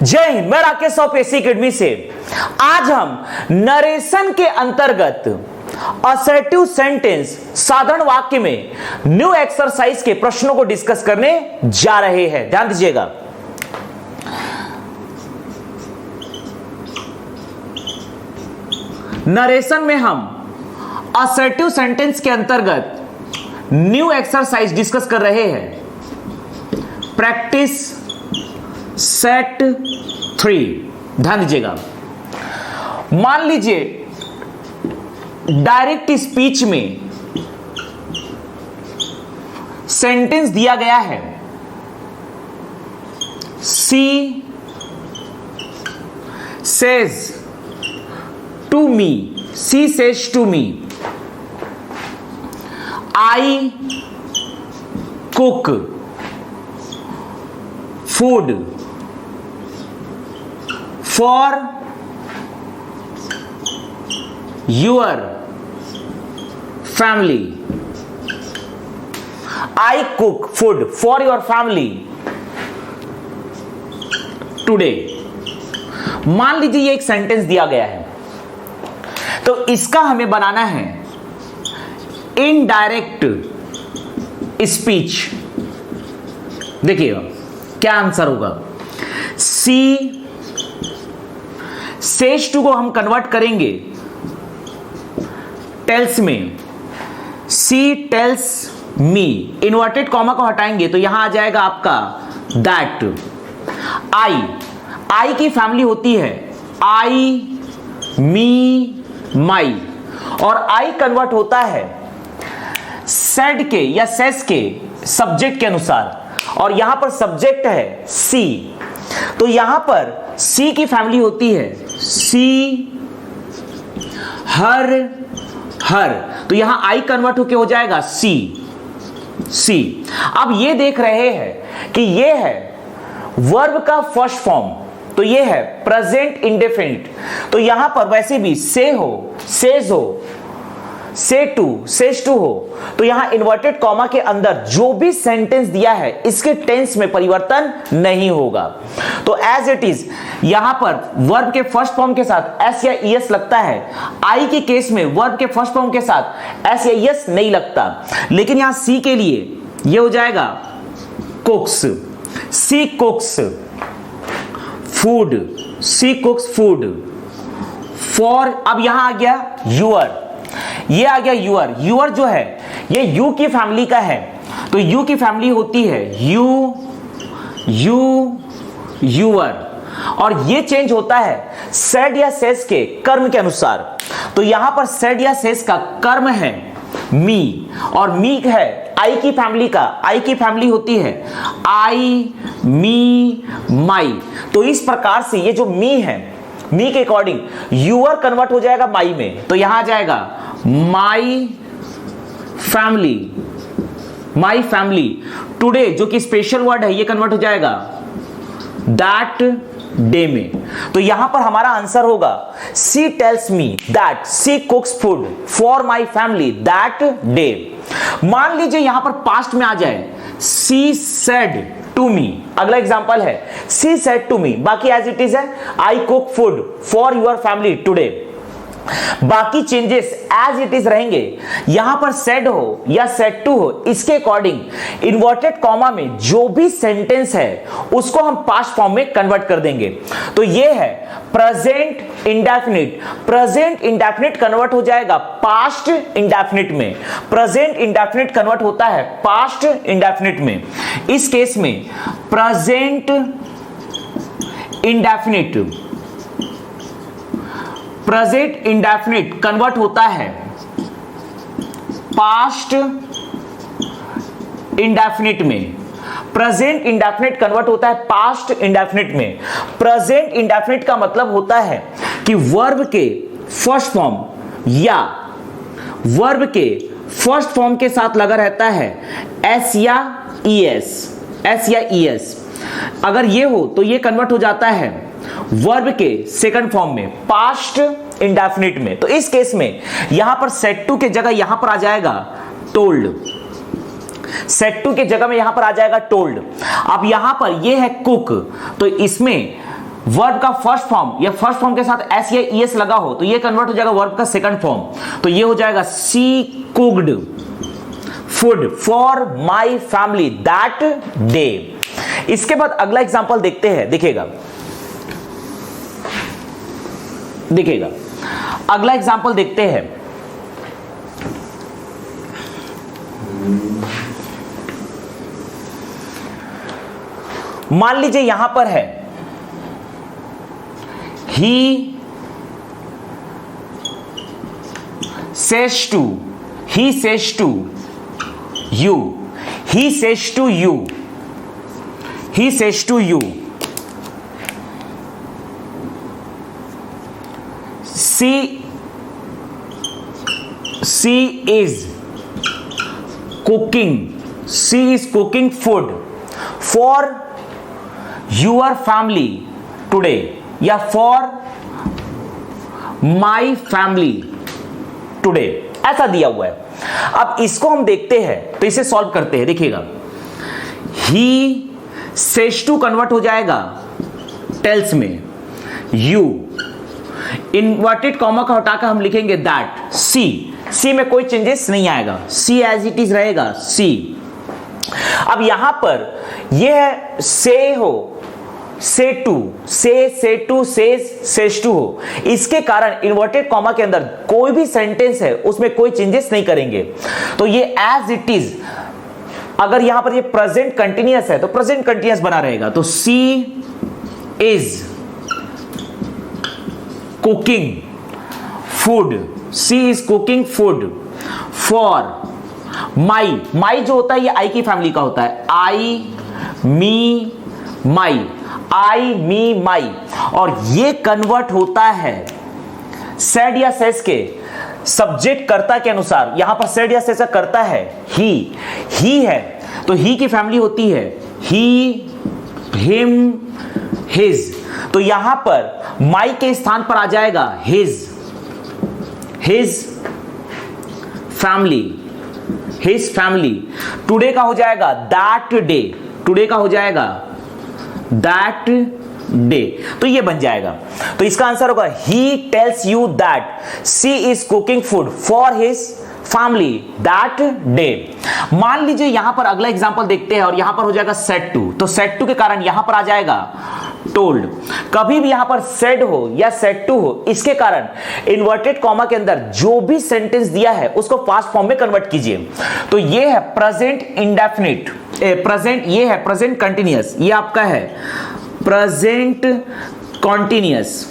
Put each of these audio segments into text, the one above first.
जय हिंद। मैं Rakesh of AC academy से। आज हम नरेशन के अंतर्गत असर्टिव सेंटेंस साधारण वाक्य में न्यू एक्सरसाइज के प्रश्नों को डिस्कस करने जा रहे हैं। ध्यान दीजिएगा। नरेशन में हम असर्टिव सेंटेंस के अंतर्गत न्यू एक्सरसाइज डिस्कस कर रहे हैं। Practice set 3। ध्यान दीजिएगा। मान लीजिए डायरेक्ट स्पीच में सेंटेंस दिया गया है, she says to me, she says to me, I cook food for your family. I cook food for your family today. मान लीजिए ये एक सेंटेंस दिया गया है, तो इसका हमें बनाना है इनडायरेक्ट स्पीच। देखिएगा क्या आंसर होगा। सी सेज टू को हम कन्वर्ट करेंगे टेल्स में, सी टेल्स मी। इन्वर्टेड कॉमा को हटाएंगे तो यहां आ जाएगा आपका दैट। आई की फैमिली होती है आई मी माई, और आई कन्वर्ट होता है सेड के या सेस के सब्जेक्ट के अनुसार, और यहां पर सब्जेक्ट है सी। तो यहां पर सी की फैमिली होती है सी हर हर, तो यहां आई कन्वर्ट होके हो जाएगा सी सी। अब ये देख रहे हैं कि ये है वर्ब का फर्स्ट फॉर्म, तो ये है प्रेजेंट इंडेफिनिट। तो यहां पर वैसे भी से हो, सेज हो, से टू, सेज टू हो, तो यहां इन्वर्टेड कॉमा के अंदर जो भी सेंटेंस दिया है इसके टेंस में परिवर्तन नहीं होगा। तो एज इट इज यहां पर वर्ब के फर्स्ट फॉर्म के साथ एस या ईएस लगता है। आई के केस में वर्ब के फर्स्ट फॉर्म के साथ एस या ईएस नहीं लगता, लेकिन यहां सी के लिए यह हो जाएगा cooks, she cooks food, she cooks food for. अब यहां आ गया यूअर, ये आ गया यूअर। यूअर जो है ये यू की फैमिली का है, तो यू की फैमिली होती है यू यू यूअर, और ये चेंज होता है सेड या सेस के कर्म के अनुसार। तो यहां पर सेड या सेस का कर्म है मी, और मी है आई की फैमिली का। आई की फैमिली होती है आई मी माई। तो इस प्रकार से ये जो मी है, मी के अकॉर्डिंग यूअर कन्वर्ट हो जाएगा माई में, तो यहां आ जाएगा my family, my family today, जो कि स्पेशल वर्ड है, ये कन्वर्ट हो जाएगा दैट डे में। तो यहां पर हमारा आंसर होगा she tells me that she cooks food for my family that day. मान लीजिए यहां पर पास्ट में आ जाए, सी सेड टू मी। अगला एग्जांपल है सी सेड टू मी, बाकी एज इट इज है आई cook food for your family today. बाकी चेंजेस एज इट इज रहेंगे। यहां पर सेड हो या सेड टू हो, इसके अकॉर्डिंग इन्वर्टेड कॉमा में जो भी सेंटेंस है उसको हम पास्ट फॉर्म में कन्वर्ट कर देंगे। तो ये है present indefinite. Present indefinite convert हो जाएगा पास्ट इंडेफिनिट में, प्रेजेंट इंडेफिनिट कन्वर्ट होता है पास्ट इंडेफिनिट में। इस केस में present indefinite, present indefinite convert होता है पास्ट इंडेफिनिट में। प्रेजेंट इंडेफिनिट कन्वर्ट होता है पास्ट इंडेफिनिट में। प्रेजेंट इंडेफिनिट का मतलब होता है कि वर्ब के फर्स्ट फॉर्म या वर्ब के फर्स्ट फॉर्म के साथ लगा रहता है एस या ईएस, एस या ईएस। अगर ये हो तो ये कन्वर्ट हो जाता है वर्ब के सेकंड फॉर्म में, पास्ट इंडेफिनिट में। तो इस केस में यहां पर सेड टू के जगह यहां पर आ जाएगा टोल्ड, सेट टू के जगह में यहां पर आ जाएगा टोल्ड। अब यहां पर ये है कुक, तो इसमें वर्ब का फर्स्ट फॉर्म या फर्स्ट फॉर्म के साथ एस या ईएस लगा हो तो ये कन्वर्ट हो जाएगा वर्ब का सेकंड फॉर्म, तो ये हो जाएगा she cooked food for my family that day. इसके बाद अगला एग्जांपल देखते हैं, देखिएगा अगला एग्जांपल देखते हैं। मान लीजिए यहां पर है he says to you, he says to you, he says to you, she is cooking food for your family today या फॉर माई फैमिली टुडे, ऐसा दिया हुआ है। अब इसको हम देखते हैं तो इसे सॉल्व करते हैं। देखिएगा ही सेज टू कन्वर्ट हो जाएगा टेल्स में, यू इन्वर्टेड कॉमा का हटाकर हम लिखेंगे दैट, सी में कोई चेंजेस नहीं आएगा, सी एज इट इज रहेगा सी। अब यहां पर यह है से हो, से टू, से टू, सेज टू हो, इसके कारण इन्वर्टेड कॉमा के अंदर कोई भी सेंटेंस है उसमें कोई चेंजेस नहीं करेंगे, तो ये एज इट इज। अगर यहां पर ये प्रेजेंट कंटिन्यूअस है तो प्रेजेंट कंटिन्यूअस बना रहेगा, तो she is cooking food, she is cooking food for my जो होता है ये आई की फैमिली का होता है, आई मी माई, आई मी माई, और ये कन्वर्ट होता है सेड या सेस के सब्जेक्ट कर्ता के अनुसार। यहां पर सेड या सेस करता है ही है तो ही की फैमिली होती है ही, हिम, हिज, तो यहां पर माई के स्थान पर आ जाएगा हिज फैमिली। टुडे का हो जाएगा दैट डे, टुडे का हो जाएगा दैट डे, तो ये बन जाएगा। तो इसका आंसर होगा he tells you that she is cooking food for his family that day. मान लीजिए यहां पर अगला एग्जांपल देखते हैं और यहां पर हो जाएगा सेड टू, तो सेड टू के कारण यहां पर आ जाएगा टोल्ड। कभी भी यहां पर सेड हो या सेड टू हो, इसके कारण इन्वर्टेड कॉमा के अंदर जो भी सेंटेंस दिया है उसको पास्ट फॉर्म में कन्वर्ट कीजिए। तो ये है प्रेजेंट इंडेफिनिट, प्रेजेंट, ये है प्रेजेंट कंटिन्यूअस, ये आपका है प्रेजेंट कॉन्टिन्यूअस।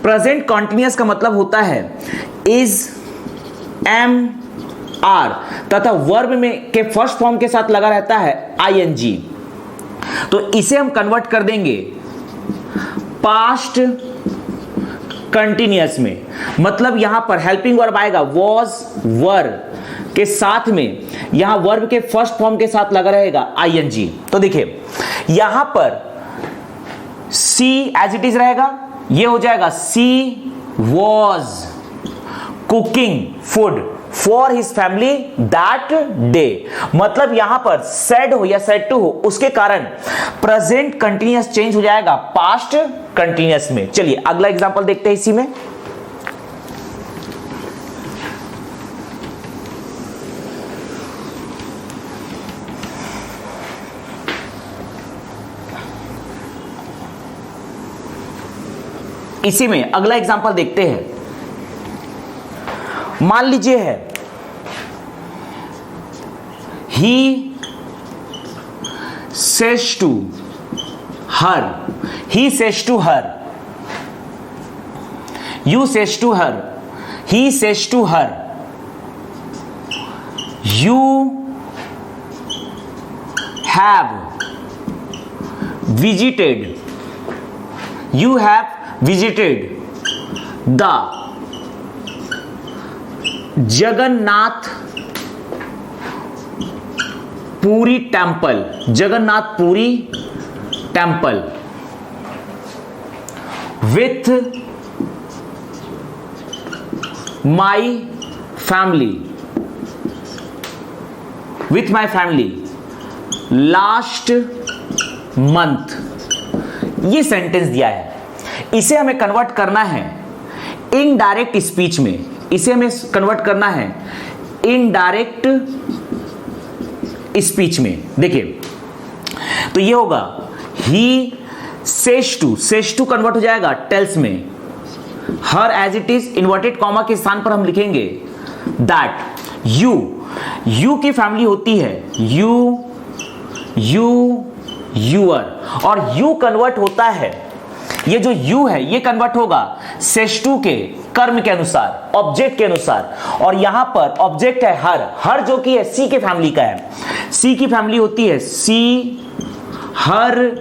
प्रेजेंट कॉन्टिन्यूअस का मतलब होता है इज, एम, आर तथा वर्ब में के फर्स्ट फॉर्म के साथ लगा रहता है आईएनजी। तो इसे हम कन्वर्ट कर देंगे पास्ट कंटिन्यूअस में, मतलब यहां पर हेल्पिंग वर्ब आएगा वॉज, वर के साथ में यहां वर्ब के फर्स्ट फॉर्म के साथ लगा रहेगा आईएनजी। तो देखिए यहां पर सी एज इट इज रहेगा, ये हो जाएगा she was cooking food for his family that day, मतलब यहां पर सेड हो या सेड टू हो उसके कारण प्रेजेंट कंटिन्यूअस चेंज हो जाएगा पास्ट कंटिन्यूअस में। चलिए अगला एग्जांपल देखते हैं इसी में। इसी में अगला एग्जांपल देखते हैं। मान लीजिए है he says to her, he says to her, you says to her, he says to her, you have visited, you have visited the Jagannath Puri temple, Jagannath Puri temple with my family, with my family last month. ये sentence दिया है, इसे हमें convert करना है indirect speech में, इसे हमें कन्वर्ट करना है इनडायरेक्ट स्पीच में। देखिए तो ये होगा ही सेज टू कन्वर्ट हो जाएगा टेल्स में, हर as it is inverted comma के स्थान पर हम लिखेंगे दैट यू की फैमिली होती है यूअर, और यू कन्वर्ट होता है, ये जो यू है ये कन्वर्ट होगा सेज टू के कर्म के अनुसार, ऑब्जेक्ट के अनुसार, और यहां पर ऑब्जेक्ट है हर जो कि है सी के फैमिली का है, सी की फैमिली होती है सी हर।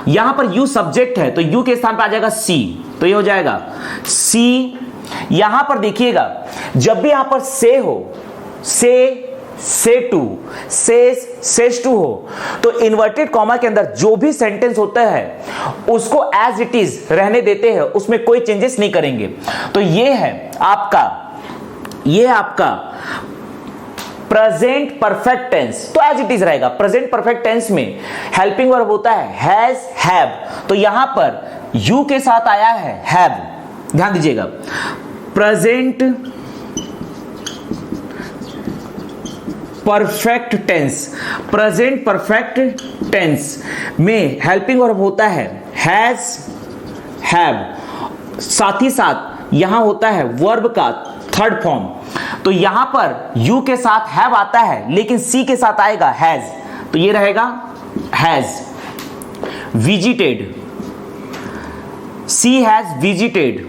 यहां पर यू सब्जेक्ट है तो यू के स्थान पर आ जाएगा सी, तो ये हो जाएगा सी। यहां पर देखिएगा जब भी यहां पर से हो, से टू, सेज टू हो, तो इन्वर्टेड कॉमा के अंदर जो भी सेंटेंस होता है उसको एज इट इज रहने देते हैं, उसमें कोई चेंजेस नहीं करेंगे। तो ये है आपका प्रेजेंट परफेक्ट टेंस, तो एज इट इज रहेगा। प्रेजेंट परफेक्ट टेंस में हेल्पिंग वर्ब होता है हैज, हैव, तो यहां पर यू के साथ आया है हैव, ध्यान दीजिएगा। प्रेजेंट परफेक्ट टेंस में हेल्पिंग वर्ब होता है हैज, हैव, साथ ही साथ यहां होता है वर्ब का थर्ड फॉर्म, तो यहां पर यू के साथ हैव आता है लेकिन सी के साथ आएगा हैज, तो ये रहेगा has visited, she has visited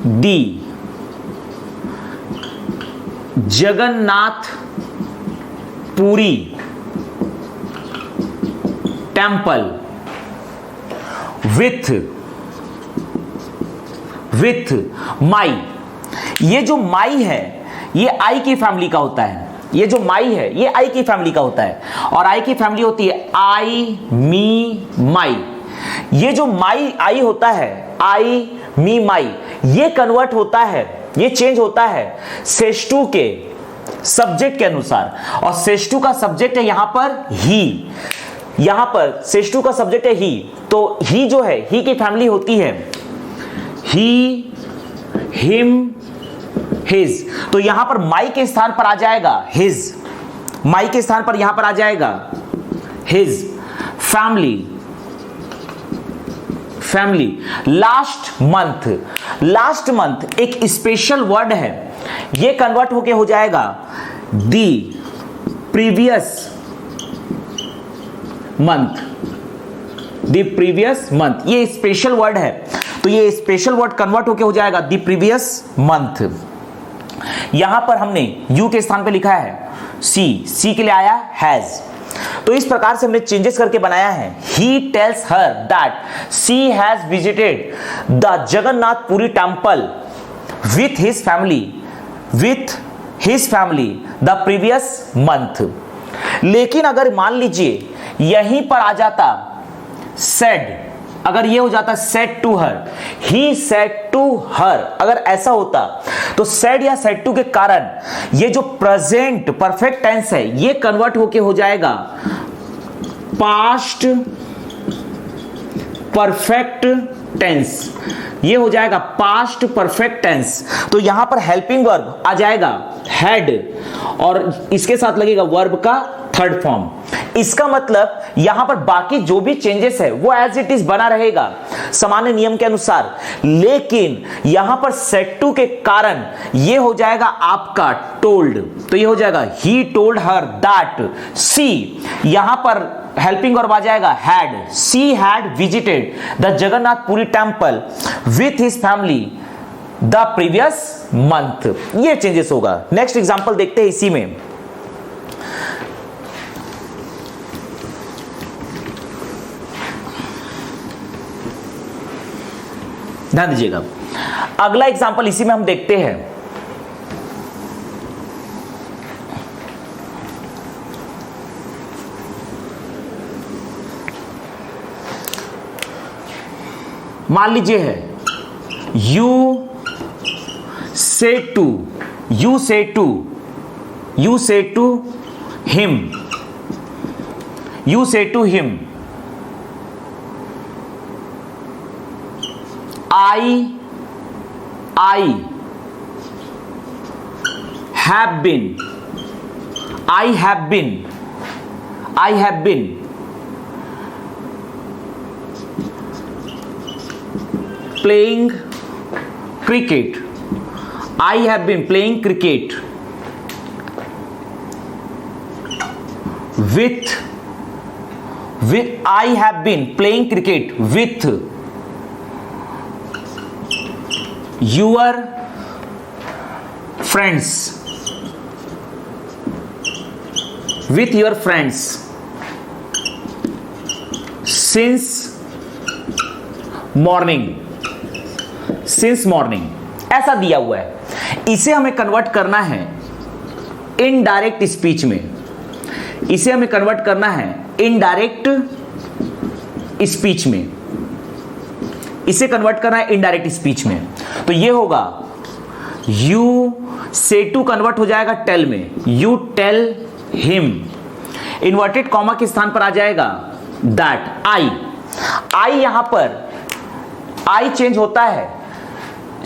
the Jagannath Puri temple with my. ये जो माई है ये आई की फैमिली का होता है, ये जो माई है ये आई की फैमिली का होता है, और आई की फैमिली होती है आई मी माई। ये जो माई आई होता है आई मी माई, ये कन्वर्ट होता है, ये चेंज होता है सेज टू के सब्जेक्ट के अनुसार, और सेज टू का सब्जेक्ट है यहां पर ही, यहां पर सेज टू का सब्जेक्ट है ही, तो ही जो है ही की फैमिली होती है ही, हिम, हिज, तो यहां पर माई के स्थान पर आ जाएगा हिज, माई के स्थान पर यहां पर आ जाएगा हिज। फैमिली लास्ट मंथ एक स्पेशल वर्ड है, ये कन्वर्ट होके हो जाएगा दी प्रीवियस मंथ, ये स्पेशल वर्ड है, तो ये स्पेशल वर्ड कन्वर्ट होके हो जाएगा दी प्रीवियस मंथ। यहां पर हमने यू के स्थान पे लिखा है सी के लिए आया हैज, तो इस प्रकार से हमने चेंजेस करके बनाया है। He tells her that she has visited the Jagannath Puri temple with his family the previous month. लेकिन अगर मान लीजिए यहीं पर आ जाता सेड, अगर ये हो जाता said to her, he said to her, अगर ऐसा होता तो सेड या सेड टू के कारण ये जो प्रेजेंट परफेक्ट टेंस है ये कन्वर्ट होके हो जाएगा पास्ट परफेक्ट टेंस, ये हो जाएगा पास्ट परफेक्ट टेंस। तो यहां पर हेल्पिंग वर्ब आ जाएगा हैड, और इसके साथ लगेगा वर्ब का थर्ड फॉर्म। इसका मतलब यहां पर बाकी जो भी चेंजेस है वो एज इट इज बना रहेगा सामान्य नियम के अनुसार, लेकिन यहां पर सेड टू के कारण ये हो जाएगा आपका टोल्ड, तो ये हो जाएगा ही टोल्ड हर दैट सी, यहां पर हेल्पिंग वर्ब आ जाएगा had, she had visited the Jagannath Puri temple with his family the previous month. ये चेंजेस होगा। नेक्स्ट एग्जांपल देखते हैं इसी में। ध्यान दीजिएगा, अगला एग्जांपल इसी में हम देखते हैं। मान लीजिए है you say to him I have been playing cricket. I have been playing cricket with I have been playing cricket with your friends. With your friends since morning. ऐसा दिया हुआ है, इसे हमें कन्वर्ट करना है इनडायरेक्ट स्पीच में। इसे हमें कन्वर्ट करना है इनडायरेक्ट स्पीच में। इसे कन्वर्ट करना है इनडायरेक्ट स्पीच में। तो ये होगा यू से टू कन्वर्ट हो जाएगा टेल में, you tell him. Inverted comma के स्थान पर आ जाएगा दैट। आई यहां पर आई चेंज होता है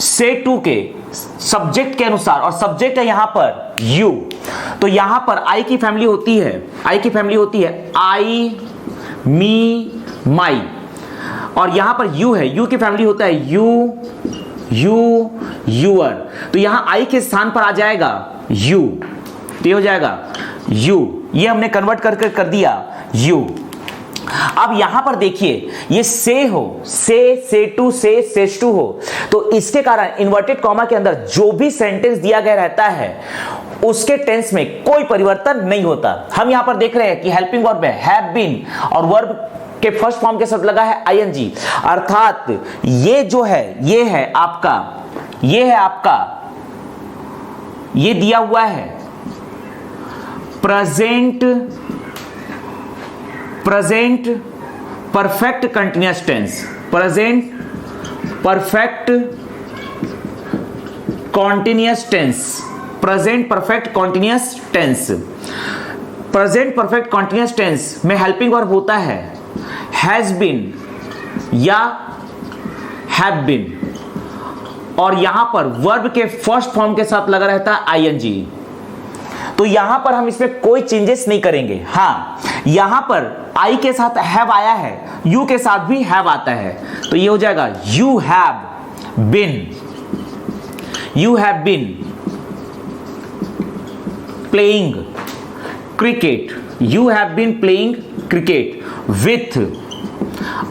से टू के सब्जेक्ट के अनुसार, और सब्जेक्ट है यहां पर यू। तो यहां पर आई की फैमिली होती है आई, मी, माई, और यहां पर यू है, यू की फैमिली होता है यू, यूअर। तो यहां आई के स्थान पर आ जाएगा यू, तो ये हो जाएगा यू। ये हमने कन्वर्ट करके कर दिया यू। अब यहां पर देखिए ये से हो, से टू, सेस टू हो, तो इसके कारण इन्वर्टेड कॉमा के अंदर जो भी सेंटेंस दिया गया रहता है उसके टेंस में कोई परिवर्तन नहीं होता। हम यहां पर देख रहे हैं कि हेल्पिंग वर्ब है हैव बीन, और वर्ब के फर्स्ट फॉर्म के साथ लगा है आईएनजी, अर्थात ये जो है ये है आपका ये दिया हुआ है present perfect continuous tense. Present perfect continuous tense. Present perfect continuous tense. Present perfect continuous tense में हेल्पिंग वर्ब होता है हैज बीन या हैव बीन, और यहां पर वर्ब के फर्स्ट फॉर्म के साथ लगा रहता है आईएनजी। तो यहां पर हम इसमें कोई चेंजेस नहीं करेंगे। हाँ, यहां पर आई के साथ हैव आया है, यू के साथ भी हैव आता है, तो ये हो जाएगा you have been playing cricket. You have been playing cricket with.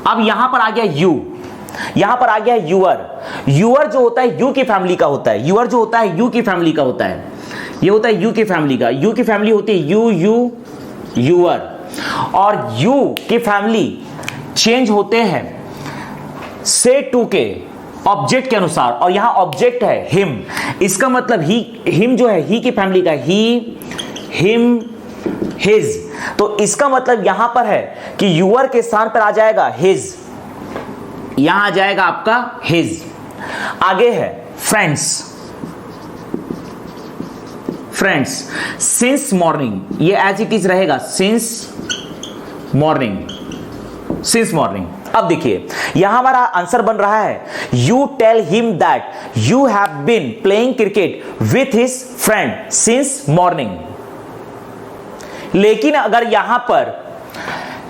अब यहां पर आ गया यू, यहां पर आ गया यूअर। यूअर जो होता है यू की फैमिली का होता है, यूअर जो होता है यू की फैमिली का होता है, ये होता है यू की फैमिली का। यू की फैमिली होती है यूअर, और यू की फैमिली चेंज होते हैं से टू के ऑब्जेक्ट के अनुसार, और यहां ऑब्जेक्ट है हिम। इसका मतलब हिम जो है ही की फैमिली का, ही, हिम, हिज। तो इसका मतलब यहां पर है कि यूअर के स्थान पर आ जाएगा हिज, यहां आ जाएगा आपका हिज। आगे है फ्रेंड्स सिंस मॉर्निंग, ये एज इट इज रहेगा सिंस मॉर्निंग। अब देखिए यहां हमारा आंसर बन रहा है you tell him that you have been playing cricket with his friend since morning. लेकिन अगर यहां पर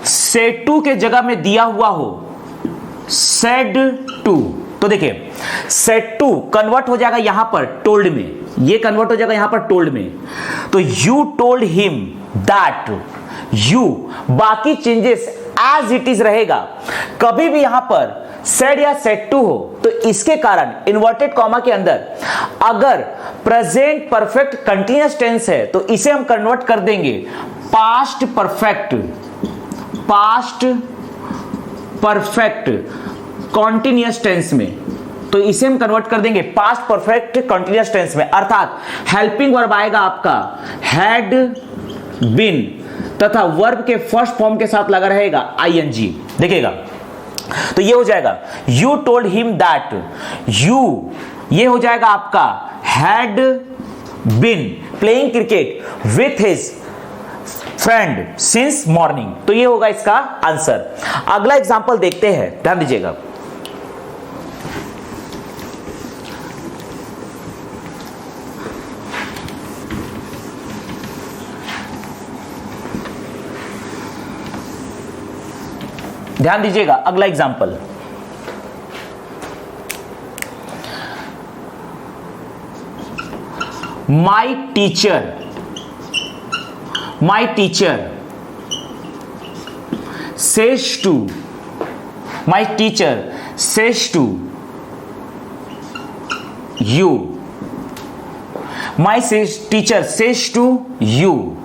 से टू के जगह में दिया हुआ हो सेड टू, तो देखिए सेड टू कन्वर्ट हो जाएगा यहां पर टोल्ड में, ये कन्वर्ट हो जाएगा यहां पर टोल्ड में। तो you told him that, you, बाकी चेंजेस एज इट इज रहेगा। कभी भी यहां पर सेड या सेड टू हो तो इसके कारण इन्वर्टेड कॉमा के अंदर अगर प्रेजेंट परफेक्ट कंटिन्यूअस टेंस है तो इसे हम कन्वर्ट कर देंगे पास्ट परफेक्ट कॉन्टिन्यूअस टेंस में। तो इसे हम कन्वर्ट कर देंगे पास्ट परफेक्ट कॉन्टिन्यूअस टेंस में, अर्थात हेल्पिंग वर्ब आएगा आपका हैड बीन, तथा वर्ब के फर्स्ट फॉर्म के साथ लगा रहेगा आईएनजी। देखिएगा तो ये हो जाएगा you told him that, you ये हो जाएगा आपका had been playing cricket with his friend since morning. तो ये होगा इसका आंसर। अगला एग्जांपल देखते हैं, ध्यान दीजिएगा। ध्यान दीजिएगा, अगला example, my teacher says to, my teacher says to you, my teacher says to you,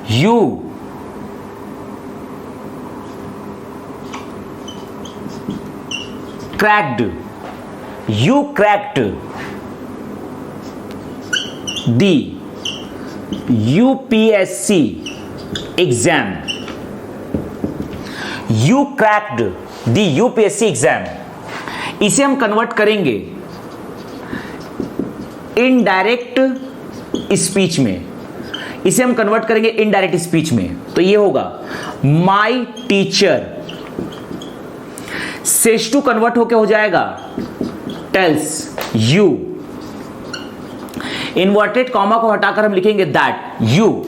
you cracked the UPSC exam. You cracked the UPSC exam. इसे हम कन्वर्ट करेंगे इनडायरेक्ट स्पीच में, इसे हम कन्वर्ट करेंगे इनडायरेक्ट स्पीच में। तो ये होगा my teacher says to convert होके हो जाएगा टेल्स यू, इन्वर्टेड कॉमा को हटाकर हम लिखेंगे दैट यू।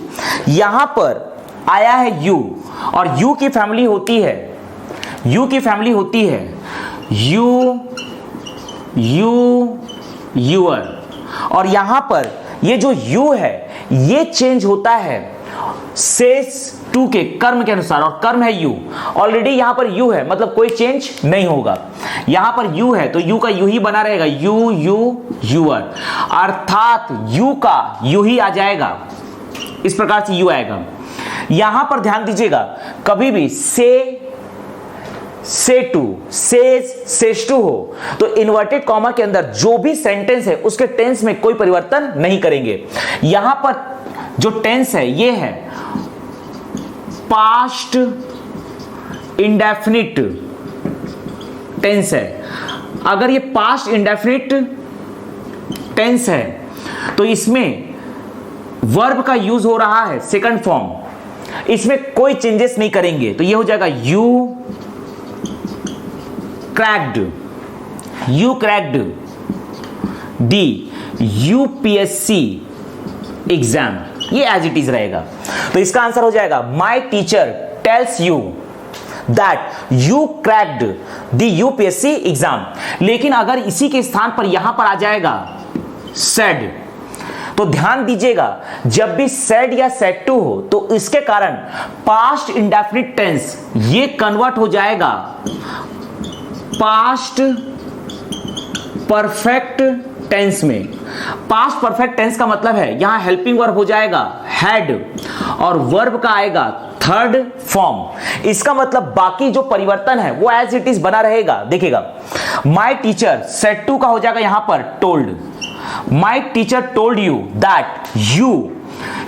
यहां पर आया है यू और यू की फैमिली होती है, यू की फैमिली होती है यू, यूअर, और यहां पर ये जो यू है ये चेंज होता है सेज टू के कर्म के अनुसार, और कर्म है यू। ऑलरेडी यहां पर यू है, मतलब कोई चेंज नहीं होगा। यहां पर यू है तो यू का यू ही बना रहेगा, यूअर, अर्थात यू का यू ही आ जाएगा, इस प्रकार से यू आएगा। यहां पर ध्यान दीजिएगा, कभी भी से टू, सेज टू हो तो इन्वर्टेड कॉमा के अंदर जो भी सेंटेंस है उसके टेंस में कोई परिवर्तन नहीं करेंगे। यहां पर जो टेंस है ये है पास्ट इंडेफिनिट टेंस है। अगर ये पास्ट इंडेफिनिट टेंस है तो इसमें वर्ब का यूज हो रहा है सेकंड फॉर्म, इसमें कोई चेंजेस नहीं करेंगे। तो ये हो जाएगा you cracked the UPSC exam, ये एज इट इज रहेगा। तो इसका आंसर हो जाएगा my teacher tells you that you cracked the UPSC exam. लेकिन अगर इसी के स्थान पर यहां पर आ जाएगा सेड, तो ध्यान दीजिएगा जब भी सेड या सेड टू हो तो इसके कारण पास्ट इंडेफिनिट टेंस ये कन्वर्ट हो जाएगा पास्ट परफेक्ट टेंस में। पास्ट परफेक्ट टेंस का मतलब है यहां हेल्पिंग वर्ब हो जाएगा हैड और वर्ब का आएगा थर्ड फॉर्म। इसका मतलब बाकी जो परिवर्तन है वो एज इट इज बना रहेगा। देखिएगा माई टीचर सेड टू का हो जाएगा यहां पर told, my teacher told you that you,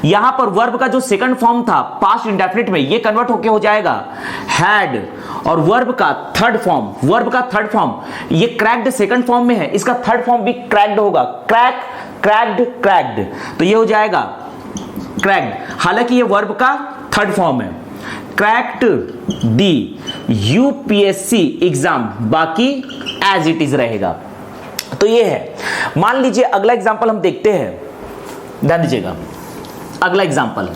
यहां पर वर्ब का जो सेकंड फॉर्म था पास्ट इंडेफिनिट में ये कन्वर्ट होके हो जाएगा हैड, और वर्ब का थर्ड फॉर्म ये क्रैक्ड सेकंड फॉर्म में है, इसका थर्ड फॉर्म भी क्रैक्ड होगा, क्रैक्ड, तो ये हो जाएगा क्रैक्ड, हालांकि ये वर्ब का थर्ड फॉर्म है। क्रैक्ड दी यूपीएससी एग्जाम, बाकी एज इट इज रहेगा। तो ये है। मान लीजिए अगला एग्जांपल हम देखते हैं, ध्यान दीजिएगा अगला एग्जांपल,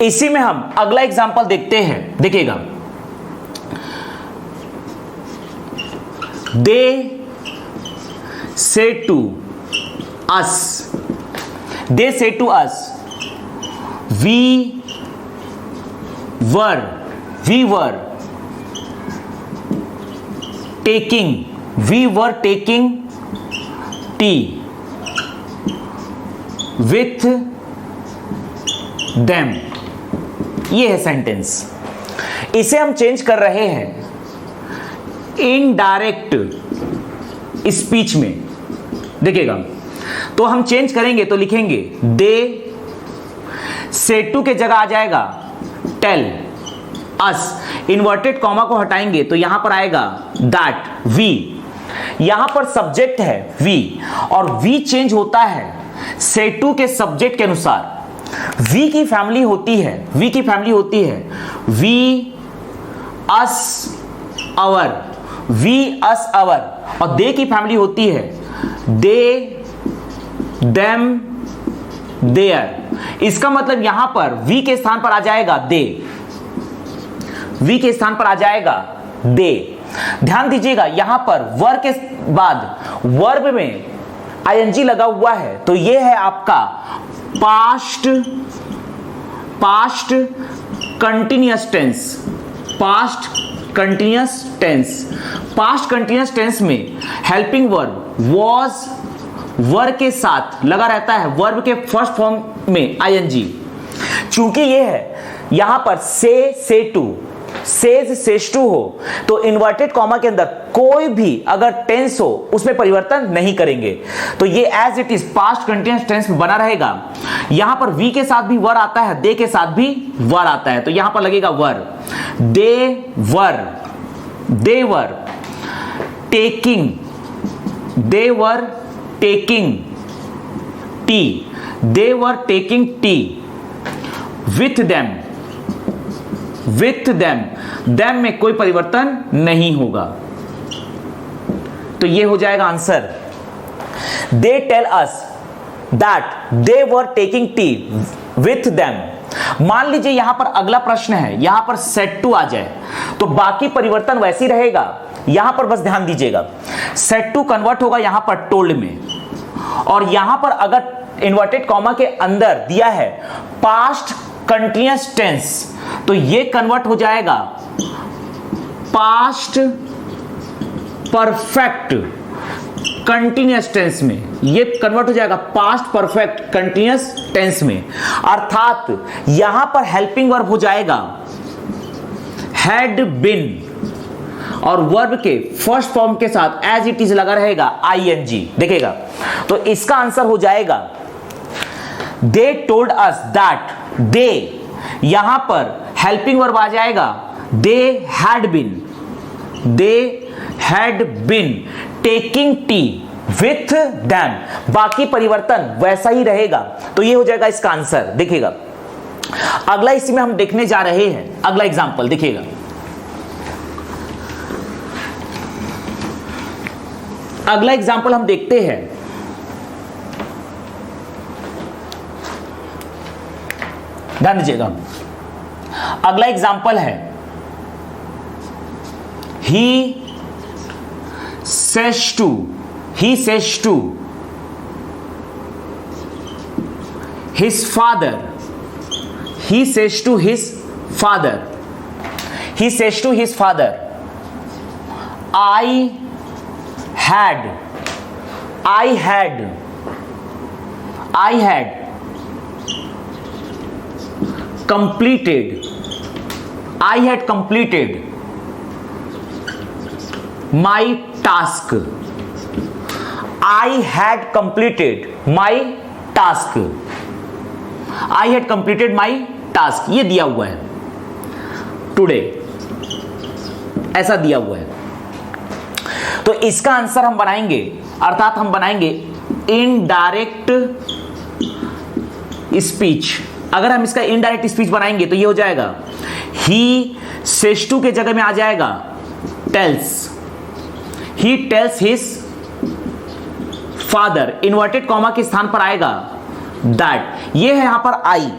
इसी में हम अगला एग्जांपल देखते हैं। देखिएगा they say to us we were taking tea with them, ये है सेंटेंस। इसे हम चेंज कर रहे हैं इनडायरेक्ट स्पीच में। देखिएगा तो हम चेंज करेंगे तो लिखेंगे दे से टू के जगह आ जाएगा टेल अस, इन्वर्टेड कॉमा को हटाएंगे तो यहां पर आएगा दैट वी, यहां पर सब्जेक्ट है वी और वी चेंज होता है से टू के सब्जेक्ट के अनुसार। वी की फैमिली होती है we, us, our, we us अवर, और दे की फैमिली होती है दे देम देयर। इसका मतलब यहां पर वी के स्थान पर आ जाएगा दे, वी के स्थान पर आ जाएगा दे। ध्यान दीजिएगा यहां पर वर्ब के बाद वर्ब में आईएनजी लगा हुआ है, तो यह है आपका past continuous tense. Past continuous tense, past continuous tense में हेल्पिंग वर्ब वॉज वर्ब के साथ लगा रहता है, वर्ब के फर्स्ट फॉर्म में आईएनजी। चूंकि ये है यहां पर से टू, सेज सेज टू हो, तो इन्वर्टेड कॉमा के अंदर कोई भी अगर टेंस हो उसमें परिवर्तन नहीं करेंगे, तो ये as it is past continuous tense में बना रहेगा। यहां पर वी के साथ भी वर आता है, दे के साथ भी वर आता है, तो यहां पर लगेगा were. They were taking, they were taking tea, they were taking tea with them में कोई परिवर्तन नहीं होगा, तो ये हो जाएगा answer. They tell us that they were taking tea with them. मान लीजिए यहां पर अगला प्रश्न है, यहां पर सेट टू आ जाए तो बाकी परिवर्तन वैसे ही रहेगा। यहां पर बस ध्यान दीजिएगा, सेट टू कन्वर्ट होगा यहां पर टोल्ड में, और यहां पर अगर इन्वर्टेड कॉमा के अंदर दिया है पास्ट कंटीन्यूअस टेंस, तो ये कन्वर्ट हो जाएगा पास्ट परफेक्ट कंटीन्यूअस टेंस में। ये कन्वर्ट हो जाएगा पास्ट परफेक्ट कंटीन्यूअस टेंस में, अर्थात यहां पर हेल्पिंग वर्ब हो जाएगा हैड बिन, और वर्ब के फर्स्ट फॉर्म के साथ एज इट इज लगा रहेगा आईएनजी। देखिएगा, तो इसका आंसर हो जाएगा दे टोल्ड अस दैट, दे यहां पर हेल्पिंग वर्ब आ जाएगा they had been taking tea with them, बाकी परिवर्तन वैसा ही रहेगा, तो ये हो जाएगा इसका आंसर। देखिएगा अगला इसी में हम देखने जा रहे हैं, अगला एग्जांपल देखिएगा। अगला एग्जांपल हम देखते हैं, ध्यान दीजिएगा। अगला एग्जांपल है he says to his father, he says to his father, I had completed my task. I had completed my task, ये दिया हुआ है टुडे, ऐसा दिया हुआ है, तो इसका आंसर हम बनाएंगे, अर्थात हम बनाएंगे इनडायरेक्ट स्पीच। अगर हम इसका इनडायरेक्ट स्पीच बनाएंगे तो ये हो जाएगा ही सेज टू के जगह में आ जाएगा tells, he tells his father, inverted comma के स्थान पर आएगा दैट। ये है यहां पर आई,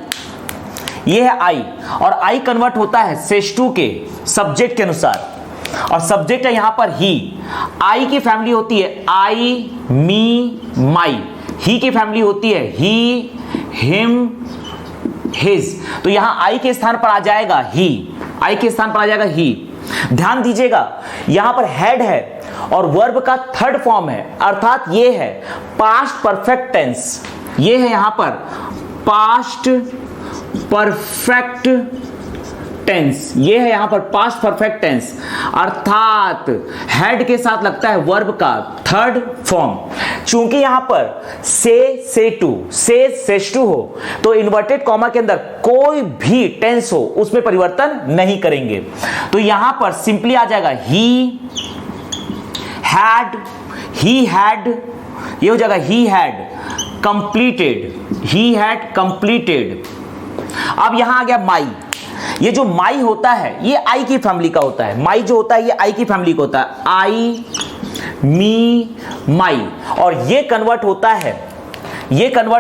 ये है आई, और आई कन्वर्ट होता है सेज टू के सब्जेक्ट के अनुसार, और सब्जेक्ट है यहां पर ही। आई की फैमिली होती है आई मी माई, ही की फैमिली होती है ही हिम हिज, तो यहां आई के स्थान पर आ जाएगा ही, आई के स्थान पर आ जाएगा ही। ध्यान दीजिएगा यहां पर हेड है और वर्ब का थर्ड फॉर्म है, अर्थात ये है पास्ट परफेक्ट टेंस, ये है यहां पर पास्ट परफेक्ट टेंस, ये है यहां पर पास्ट परफेक्ट टेंस, अर्थात हेड के साथ लगता है वर्ब का थर्ड फॉर्म। चूंकि यहां पर से टू, सेज टू हो, तो इन्वर्टेड कॉमा के अंदर कोई भी टेंस हो उसमें परिवर्तन नहीं करेंगे, तो यहां पर सिंपली आ जाएगा ही हैड, ये हो जाएगा ही हैड कंप्लीटेड। अब यहां आ गया माई, ये जो माई होता है ये आई की फैमिली का होता है, माई जो होता है ये आई की फैमिली का होता है, आई मी माई, और ये कन्वर्ट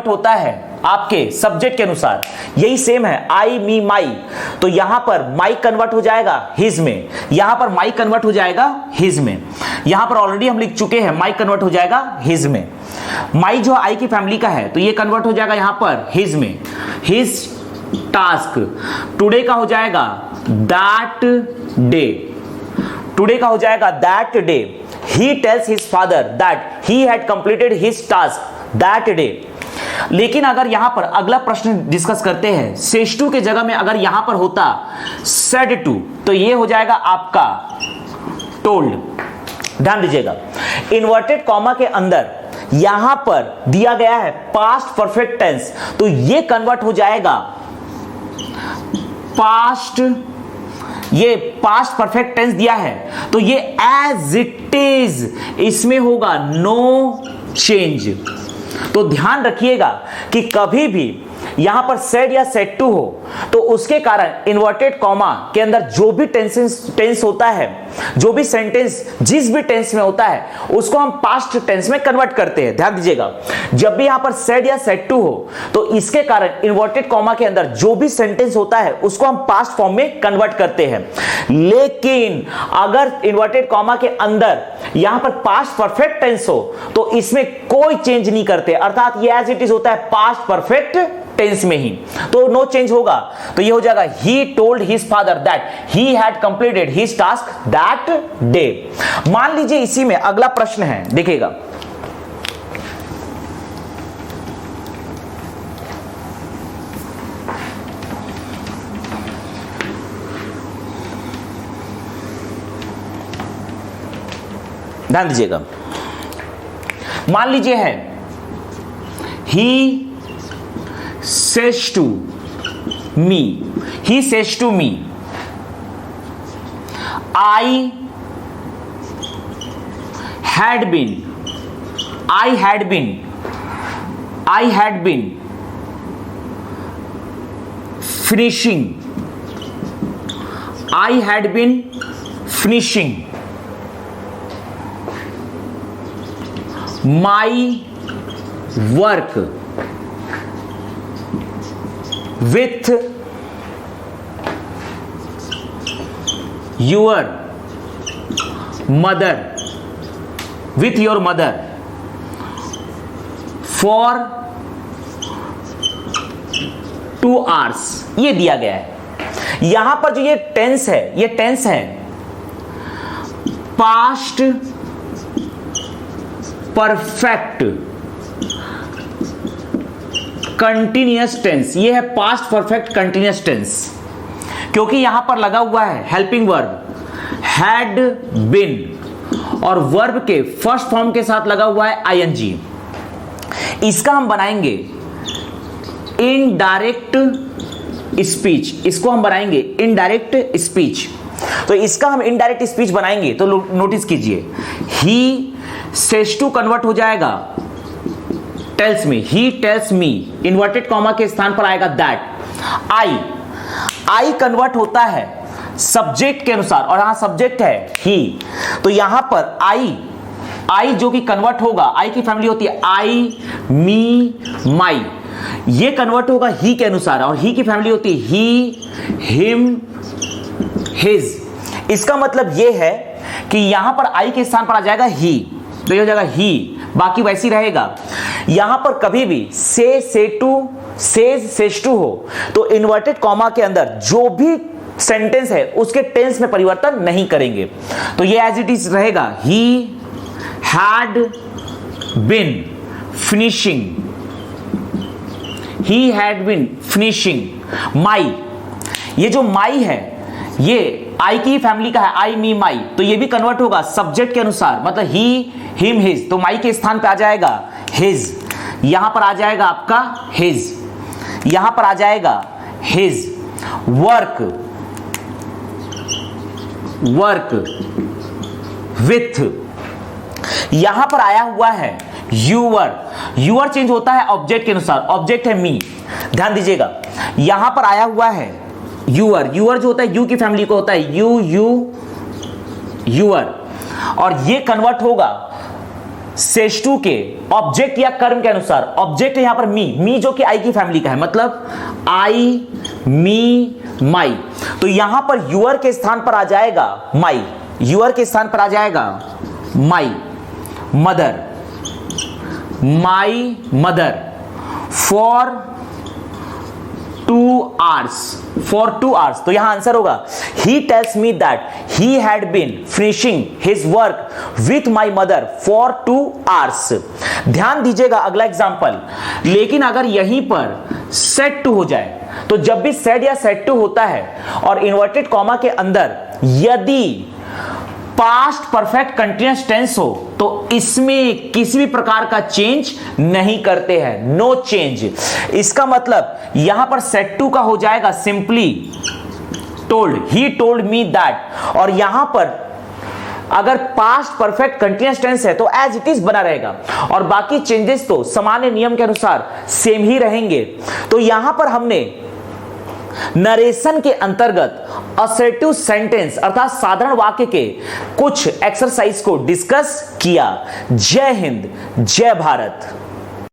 होता है आपके सब्जेक्ट के अनुसार, यही सेम है आई मी माई। तो यहां पर माई कन्वर्ट हो जाएगा हिज में, यहां पर माई कन्वर्ट हो जाएगा हिज में, यहां पर ऑलरेडी हम लिख चुके हैं माई कन्वर्ट हो जाएगा हिज में। माई जो आई की फैमिली का है तो ये कन्वर्ट हो जाएगा यहां पर हिज में, हिज टास्क। टुडे का हो जाएगा दैट डे, टुडे का हो जाएगा that day. He tells his father that he had completed his task that day. लेकिन अगर यहां पर अगला प्रश्न डिस्कस करते हैं, सेज टू के जगह में अगर यहां पर होता सेड टू तो ये हो जाएगा आपका टोल्ड। ध्यान दीजिएगा, इन्वर्टेड कॉमा के अंदर यहां पर दिया गया है पास्ट परफेक्ट टेंस, तो ये कन्वर्ट हो जाएगा पास्ट, ये पास्ट परफेक्ट टेंस दिया है तो ये एज इट इज, इसमें होगा नो चेंज। तो ध्यान रखिएगा कि कभी भी यहां पर सेड या सेड टू हो तो उसके कारण इन्वर्टेड कॉमा के अंदर जो भी टेंस होता है, जो भी सेंटेंस जिस भी टेंस में होता है उसको हम पास्ट टेंस में कन्वर्ट करते हैं। ध्यान दीजिएगा, जब भी यहां पर सेड या सेड टू हो तो इसके कारण इन्वर्टेड कॉमा के अंदर जो भी सेंटेंस होता है उसको हम पास्ट फॉर्म में कन्वर्ट करते हैं। लेकिन अगर इन्वर्टेड कॉमा के अंदर यहां पर पास्ट परफेक्ट टेंस हो तो इसमें कोई चेंज नहीं करते, अर्थात ये एज इट इज होता है पास्ट परफेक्ट टेंस में ही, तो नो चेंज होगा। तो ये हो जाएगा he told his father that he had completed his task that day. मान लीजिए इसी में अगला प्रश्न है, देखिएगा, ध्यान दीजिएगा, मान लीजिए है ही says to me, he says to me, I had been finishing my work with your mother for 2 hours, ये दिया गया है। यहां पर जो ये टेंस है पास्ट परफेक्ट कंटिन्यूअस टेंस, ये है पास्ट परफेक्ट कंटिन्यूअस टेंस, क्योंकि यहां पर लगा हुआ है हेल्पिंग वर्ब हैड बीन और वर्ब के फर्स्ट फॉर्म के साथ लगा हुआ है आईएनजी। इसका हम बनाएंगे इनडायरेक्ट स्पीच, इसको हम बनाएंगे इनडायरेक्ट स्पीच। तो इसका हम इनडायरेक्ट स्पीच बनाएंगे तो नोटिस कीजिए, ही सेज टू कन्वर्ट हो जाएगा टेल्स मी, ही टेल्स मी, इन्वर्टेड कॉमा के स्थान पर आएगा दैट। आई कन्वर्ट होता है सब्जेक्ट के अनुसार और यहां सब्जेक्ट है ही, तो यहां पर आई जो कि कन्वर्ट होगा, आई की फैमिली होती है आई मी माई, ये कन्वर्ट होगा ही के अनुसार और ही की फैमिली होती है ही हिम हिज। इसका मतलब यह है कि यहां पर आई के स्थान पर आ जाएगा ही, तो ये हो जाएगा ही, बाकी वैसी रहेगा। यहां पर कभी भी से टू सेज टू हो तो इन्वर्टेड कॉमा के अंदर जो भी सेंटेंस है उसके टेंस में परिवर्तन नहीं करेंगे, तो ये एज इट इज रहेगा he had been finishing my. ये जो माई है ये आई की फैमिली का है, आई मी माई, तो ये भी कन्वर्ट होगा सब्जेक्ट के अनुसार, मतलब ही हिम हिज, तो माई के स्थान पे आ जाएगा हिज, यहां पर आ जाएगा आपका हिज, यहां पर आ जाएगा हिज। वर्क विथ, यहां पर आया हुआ है यूअर चेंज होता है ऑब्जेक्ट के अनुसार, ऑब्जेक्ट है मी। ध्यान दीजिएगा, यहां पर आया हुआ है यूअर, यूअर जो होता है यू की फैमिली को होता है यूअर, और ये कन्वर्ट होगा सेज टू के ऑब्जेक्ट या कर्म के अनुसार। ऑब्जेक्ट है यहां पर मी जो कि आई की फैमिली का है, मतलब आई, मी, माई। तो यहां पर यूअर के स्थान पर आ जाएगा माई, यूअर के स्थान पर आ जाएगा my mother, my mother for 2 hours, for 2 hours। तो यहां आंसर होगा he tells me that he had been finishing his work with my mother for 2 hours। ध्यान दीजिएगा अगला एग्जाम्पल, लेकिन अगर यहीं पर सेड टू हो जाए, तो जब भी सेड या सेड टू होता है और इन्वर्टेड कॉमा के अंदर यदि पास्ट परफेक्ट कंटीन्यूअस टेंस हो तो इसमें किसी भी प्रकार का चेंज नहीं करते हैं, नो चेंज। इसका मतलब यहां पर सेड टू का हो जाएगा simply told, he told me that, और यहां पर अगर पास्ट परफेक्ट कंटीन्यूअस टेंस है तो एज इट इज बना रहेगा, और बाकी चेंजेस तो सामान्य नियम के अनुसार सेम ही रहेंगे। तो यहां पर हमने नरेशन के अंतर्गत असर्टिव सेंटेंस अर्थात साधारण वाक्य के कुछ एक्सरसाइज को डिस्कस किया। जय हिंद, जय भारत।